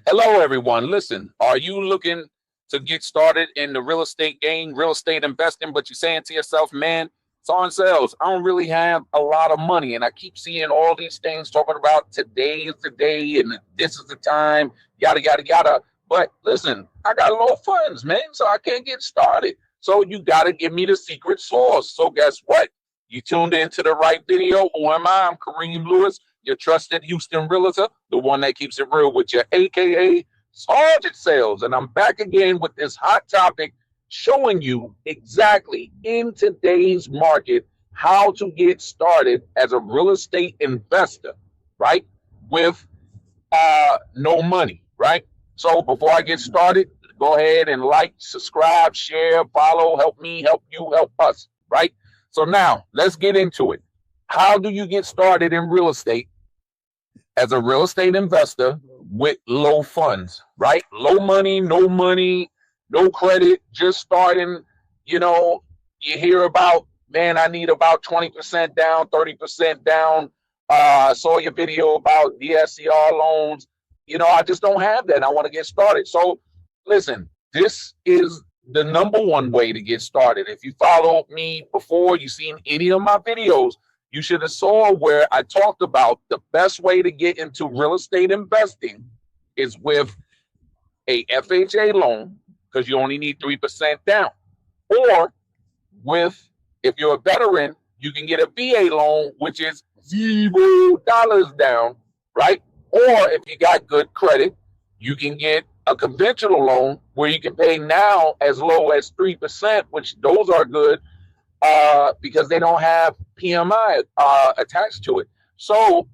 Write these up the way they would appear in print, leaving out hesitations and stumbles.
Hello, everyone. Listen, are you looking to get started in the real estate game, real estate investing, but you're saying to yourself, man, it's on sales. I don't really have a lot of money. And I keep seeing all these things talking about today is the day and this is the time, yada, yada, yada. But listen, I got low funds, man, so I can't get started. So you got to give me the secret sauce. So guess what? You tuned into the right video. Who am I? I'm Kareem Lewis, your trusted Houston realtor, the one that keeps it real with you, aka Sergeant Sales. And I'm back again with this hot topic, showing you exactly in today's market how to get started as a real estate investor, right? With no money, right? So before I get started, go ahead and like, subscribe, share, follow, help me, help you, help us, right? So now let's get into it. How do you get started in real estate as a real estate investor with low funds, right? Low money, no credit, just starting. You know, you hear about, man, I need about 20% down, 30% down. I saw your video about DSCR loans. I just don't have that. I want to get started. So listen, this is the number one way to get started. If you followed me before, you've seen any of my videos, you should have saw where I talked about the best way to get into real estate investing is with a FHA loan, because you only need 3% down. Or with, if you're a veteran, you can get a VA loan, which is $0 down, right? Or if you got good credit, you can get a conventional loan where you can pay now as low as 3%, which those are good because they don't have PMI attached to it. So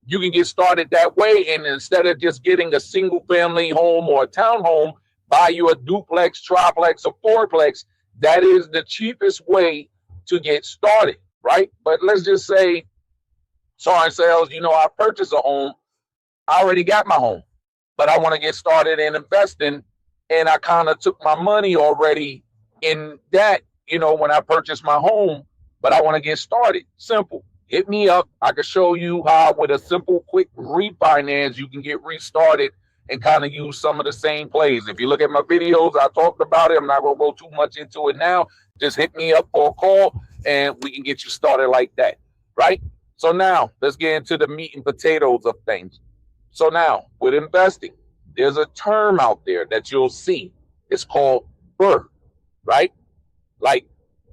you can get started that way. And instead of just getting a single family home or a townhome, buy you a duplex, triplex, or fourplex. That is the cheapest way to get started, right? But let's just say, Sergeant Sales, I purchased a home. I already got my home, but I want to get started in investing. And I kind of took my money already in that, when I purchased my home, but I want to get started. Simple. Hit me up. I can show you how with a simple, quick refinance, you can get restarted and kind of use some of the same plays. If you look at my videos, I talked about it. I'm not going to go too much into it now. Just hit me up for a call and we can get you started like that, right? So now let's get into the meat and potatoes of things. So now with investing, there's a term out there that you'll see. It's called BRRRR, right? Like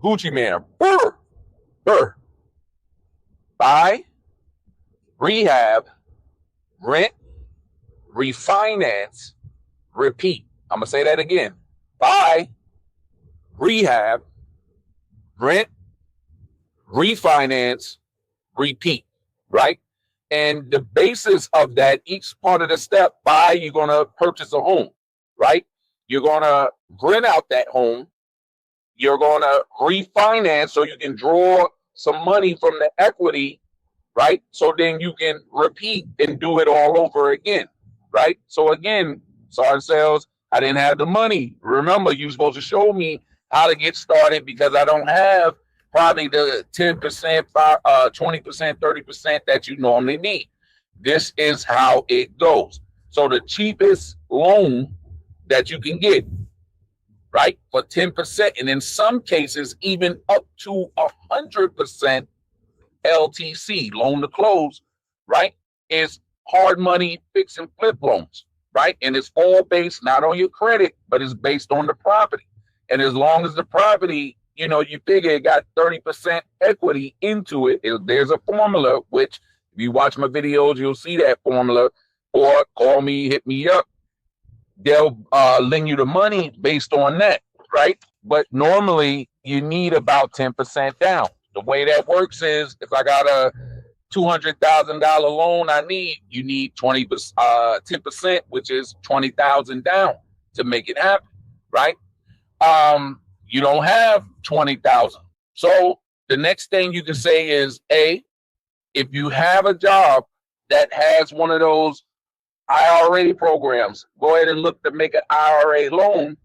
Gucci Mane, BRRRR, BRRRR. Buy, rehab, rent, refinance, repeat. I'm going to say that again. Buy, rehab, rent, refinance, repeat, right? And the basis of that, each part of the step, buy, you're going to purchase a home, right? You're going to rent out that home. You're going to refinance so you can draw some money from the equity, right? So then you can repeat and do it all over again, right? So again, Sergeant Sales, I didn't have the money. Remember, you're supposed to show me how to get started because I don't have probably the 10%, 20%, 30% that you normally need. This is how it goes. So the cheapest loan that you can get, right, for 10%, and in some cases, even up to 100% LTC, loan to close, right, is hard money fix and flip loans, right? And it's all based not on your credit, but it's based on the property. And as long as the property, you figure it got 30% equity into it, there's a formula, which if you watch my videos, you'll see that formula, or call me, hit me up. They'll lend you the money based on that, right? But normally you need about 10% down. The way that works is if I got a $200,000 loan you need 10%, which is 20,000 down to make it happen, right? You don't have 20,000. So the next thing you can say is, if you have a job that has one of those IRA programs, go ahead and look to make an IRA loan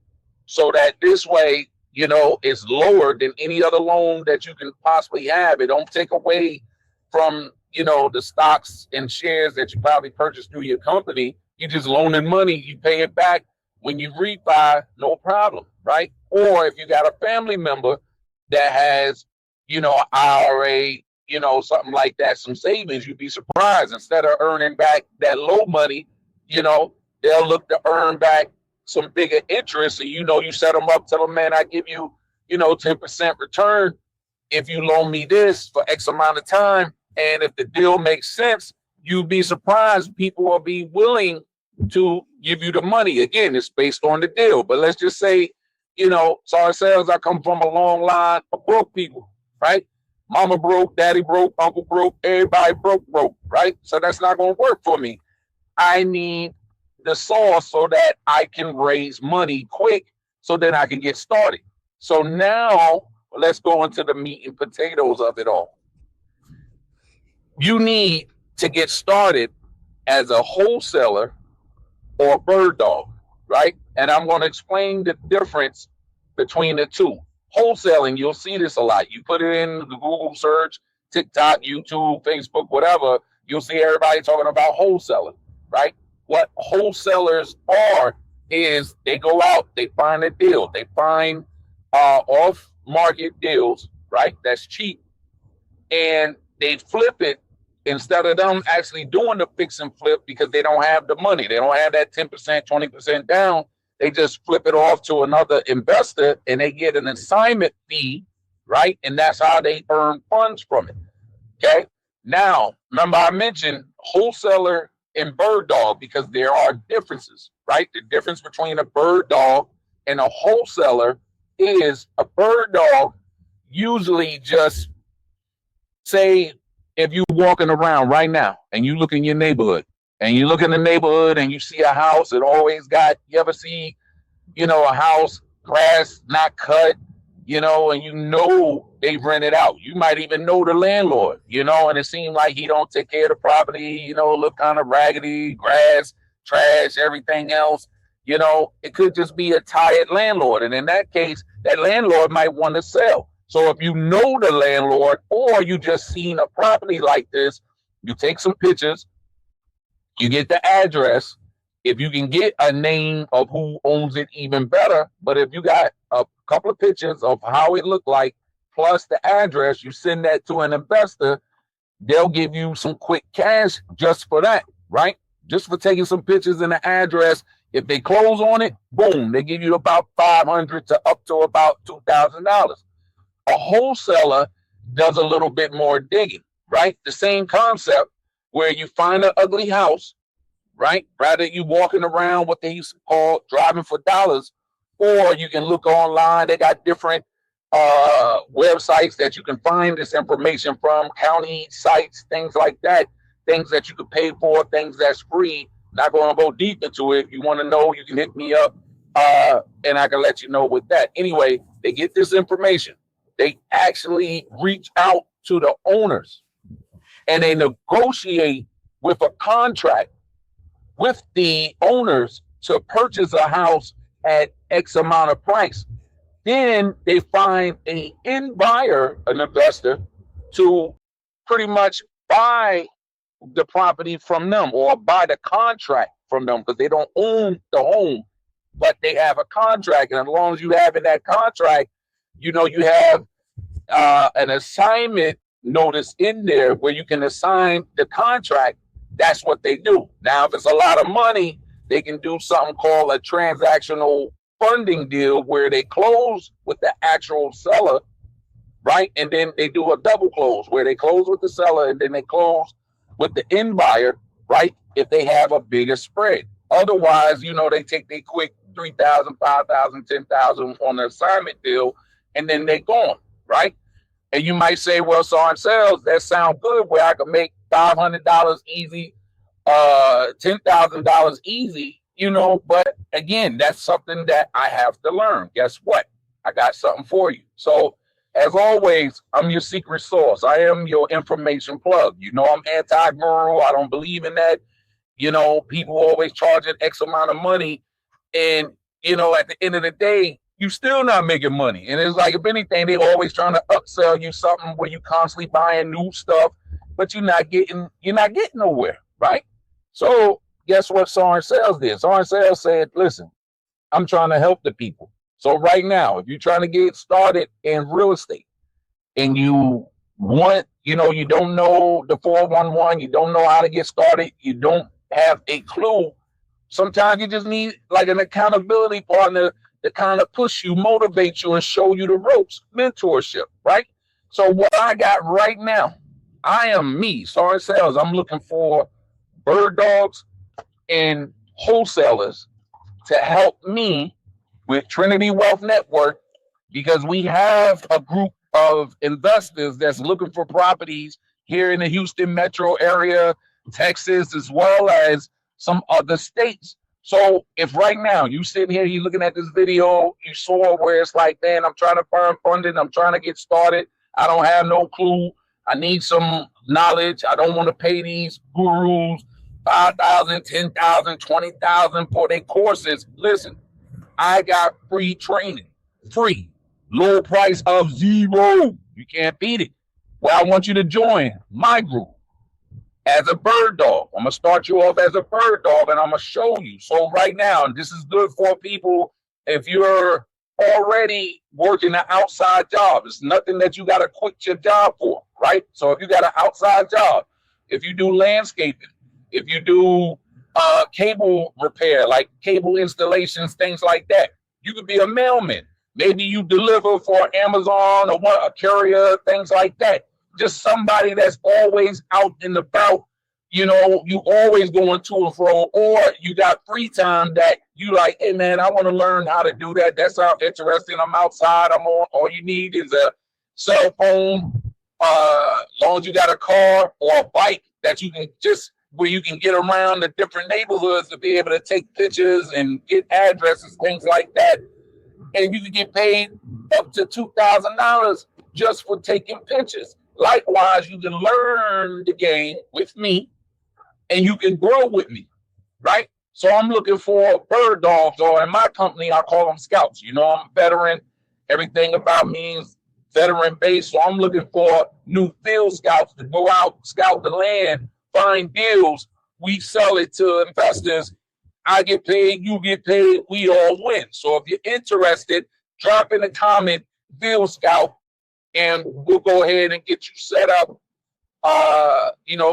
so that this way, it's lower than any other loan that you can possibly have. It don't take away from, the stocks and shares that you probably purchased through your company, You just loaning money, you pay it back when you refi, no problem, right? Or if you got a family member that has, IRA, something like that, some savings, you'd be surprised. Instead of earning back that low money, you know, they'll look to earn back some bigger interest. And you set them up, tell them, man, I give you, 10% return if you loan me this for X amount of time. And if the deal makes sense, you'd be surprised people will be willing to give you the money. Again, it's based on the deal. But let's just say, sorry, sales, I come from a long line of broke people, right? Mama broke, daddy broke, uncle broke, everybody broke, right? So that's not going to work for me. I need the sauce so that I can raise money quick so that I can get started. So now let's go into the meat and potatoes of it all. You need to get started as a wholesaler or a bird dog, right? And I'm going to explain the difference between the two. Wholesaling, you'll see this a lot. You put it in the Google search, TikTok, YouTube, Facebook, whatever, you'll see everybody talking about wholesaling, right? What wholesalers are is they go out, they find a deal, they find off-market deals, right? That's cheap, and they flip it instead of them actually doing the fix and flip because they don't have the money. They don't have that 10%, 20% down. They just flip it off to another investor and they get an assignment fee, right? And that's how they earn funds from it. Okay. Now, remember I mentioned wholesaler and bird dog because there are differences, right? The difference between a bird dog and a wholesaler is a bird dog usually just say, if you're walking around right now and you look in your neighborhood and you look in the neighborhood and you see a house, it always got, you ever see, a house, grass not cut, and they rent it out. You might even know the landlord, and it seems like he don't take care of the property, look kind of raggedy, grass, trash, everything else. It could just be a tired landlord. And in that case, that landlord might want to sell. So if you know the landlord or you just seen a property like this, you take some pictures, you get the address. If you can get a name of who owns it, even better. But if you got a couple of pictures of how it looked like, plus the address, you send that to an investor, they'll give you some quick cash just for that, right? Just for taking some pictures and the address. If they close on it, boom, they give you about $500 to up to about $2,000. A wholesaler does a little bit more digging, right? The same concept where you find an ugly house, right? Rather you walking around what they used to call driving for dollars, or you can look online. They got different websites that you can find this information from, county sites, things like that, things that you can pay for, things that's free. Not going to go deep into it. If you want to know, you can hit me up and I can let you know with that. Anyway, they get this information. They actually reach out to the owners and they negotiate with a contract with the owners to purchase a house at X amount of price. Then they find an end buyer, an investor, to pretty much buy the property from them or buy the contract from them because they don't own the home, but they have a contract. And as long as you have in that contract, you have an assignment notice in there where you can assign the contract. That's what they do. Now, if it's a lot of money, they can do something called a transactional funding deal where they close with the actual seller, right? And then they do a double close where they close with the seller and then they close with the end buyer, right? If they have a bigger spread. Otherwise, they take their quick 3,000, 5,000, 10,000 on the assignment deal, and then they're gone, right? And you might say, well, so on sales, that sounds good where I can make $500 easy, $10,000 easy, but again, that's something that I have to learn. Guess what? I got something for you. So as always, I'm your secret sauce. I am your information plug. I'm anti-guru. I don't believe in that. People always charging X amount of money. And, at the end of the day, you still not making money. And it's like, if anything, they always trying to upsell you something where you constantly buying new stuff, but you're not getting nowhere, right? So guess what Soren Sales did? Soren Sales said, listen, I'm trying to help the people. So right now, if you're trying to get started in real estate and you want, you don't know the 411, you don't know how to get started, you don't have a clue, sometimes you just need like an accountability partner to kind of push you, motivate you, and show you the ropes, mentorship, right? So what I got right now, I am me, Soren Sales. I'm looking for bird dogs and wholesalers to help me with Trinity Wealth Network, because we have a group of investors that's looking for properties here in the Houston metro area, Texas, as well as some other states. So if right now you sitting here, you looking at this video, you saw where it's like, man, I'm trying to find funding, I'm trying to get started, I don't have no clue, I need some knowledge, I don't want to pay these gurus $5,000, $10,000, $20,000 for their courses. Listen, I got free training, free, low price of zero. You can't beat it. Well, I want you to join my group as a bird dog. I'm going to start you off as a bird dog, and I'm going to show you. So right now, this is good for people if you're already working an outside job. It's nothing that you got to quit your job for, right? So if you got an outside job, if you do landscaping, if you do cable repair, like cable installations, things like that, you could be a mailman. Maybe you deliver for Amazon or a carrier, things like that. Just somebody that's always out and about, you always going to and fro, or you got free time that you like, hey man, I want to learn how to do that. That sounds interesting. I'm outside, I'm on, all you need is a cell phone, as long as you got a car or a bike that you can just, where you can get around the different neighborhoods to be able to take pictures and get addresses, things like that. And you can get paid up to $2,000 just for taking pictures. Likewise, you can learn the game with me and you can grow with me, right? So I'm looking for bird dogs, or in my company, I call them scouts. I'm a veteran. Everything about me is veteran based. So I'm looking for new field scouts to go out, scout the land, find deals. We sell it to investors. I get paid, you get paid, we all win. So if you're interested, drop in a comment, Field Scout, and we'll go ahead and get you set up.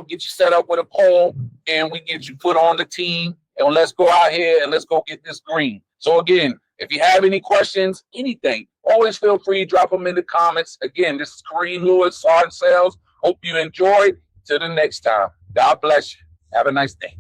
Get you set up with a call, and we get you put on the team, and let's go out here and let's go get this green. So again, if you have any questions, anything, always feel free to drop them in the comments. Again, this is Kareem Lewis, Soren Sales. Hope you enjoyed. Till the next time. God bless you. Have a nice day.